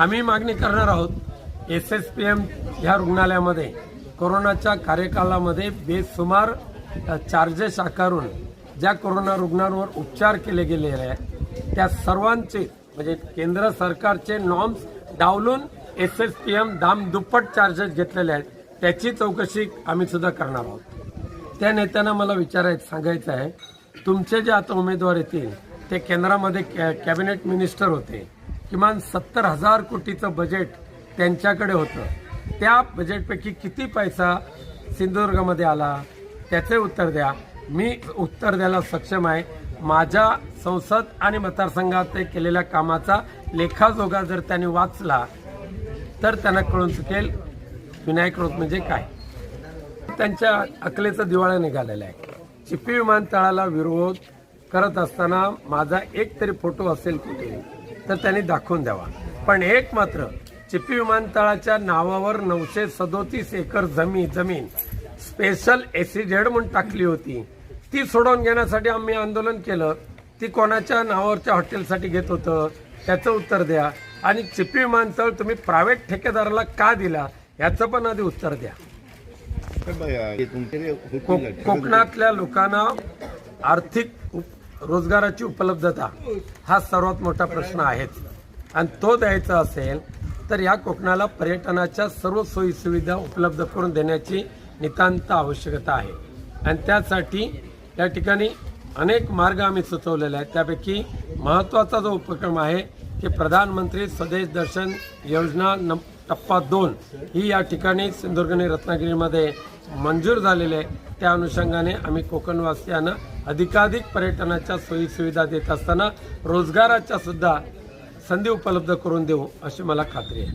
आम्ही मागणी करणार आहोत SSPM ह्या रुग्णालयामध्ये कोरोनाच्या कार्यकालामध्ये बेसुमार चार्जेस आकारून ज्या कोरोना रुग्णांवर उपचार केले गेलेले आहेत त्या सर्वांचे म्हणजे केंद्र सरकारचे नॉर्म्स डावलून SSPM दामदुप्पट चार्जेस घेतलेले आहेत त्याची चौकशी आम्ही सुद्धा करणार आहोत। त्या नेत्यांना मला सांगायचं आहे, तुमचे जे आता उमेदवार येतील ते केंद्रामध्ये कॅबिनेट मिनिस्टर होते, किमान 70,000 कोटीचं बजेट त्यांच्याकडे होतं। त्या बजेटपैकी किती पैसा सिंधुदुर्गामध्ये आला त्याचे उत्तर द्या। मी उत्तर द्यायला सक्षम आहे। माझ्या संसद आणि मतदारसंघात केलेल्या कामाचा लेखाजोखा जर त्यांनी वाचला तर त्यांना कळून चुकेल विनायक राऊत म्हणजे काय। त्यांच्या अकलेचा दिवाळा निघालेला आहे। चिपी विमानतळाला विरोध करत असताना माझा एक तरी फोटो असेल कुठे तर त्यांनी दाखवून द्यावा। पण एक मात्र चिपी विमानतळाच्या नावावर 937 एकर जमीन स्पेशल SEZ म्हणून टाकली होती, ती सोडवून घेण्यासाठी आम्ही आंदोलन केलं। ती कोणाच्या नावावरच्या हॉटेलसाठी घेत होतं त्याचं उत्तर द्या। आणि चिपी विमानतळ तुम्ही प्रायव्हेट ठेकेदाराला का दिला याचं पण आधी उत्तर द्या। कोकणातल्या लोकांना आर्थिक रोजगाराची उपलब्धता हा सर्वात मोठा प्रश्न आहेच आणि तो द्यायचा असेल तर या कोकणाला पर्यटनाच्या सर्व सोयी सुविधा उपलब्ध करून देण्याची नितांत आवश्यकता आहे। आणि त्यासाठी या ठिकाणी अनेक मार्ग आम्ही सुचवलेले आहेत। त्यापैकी महत्त्वाचा जो उपक्रम आहे की प्रधानमंत्री स्वदेश दर्शन योजना टप्पा 2 ही या ठिकाणी सिंधुदुर्ग आणि रत्नागिरीमध्ये मंजूर झालेली आहे। त्या अनुषंगाने आम्ही कोकणवासियांना अधिकाधिक पर्यटनाच्या सोयी सुविधा देत असताना रोजगाराच्या सुद्धा संधी उपलब्ध करून देऊ अशी मला खात्री आहे।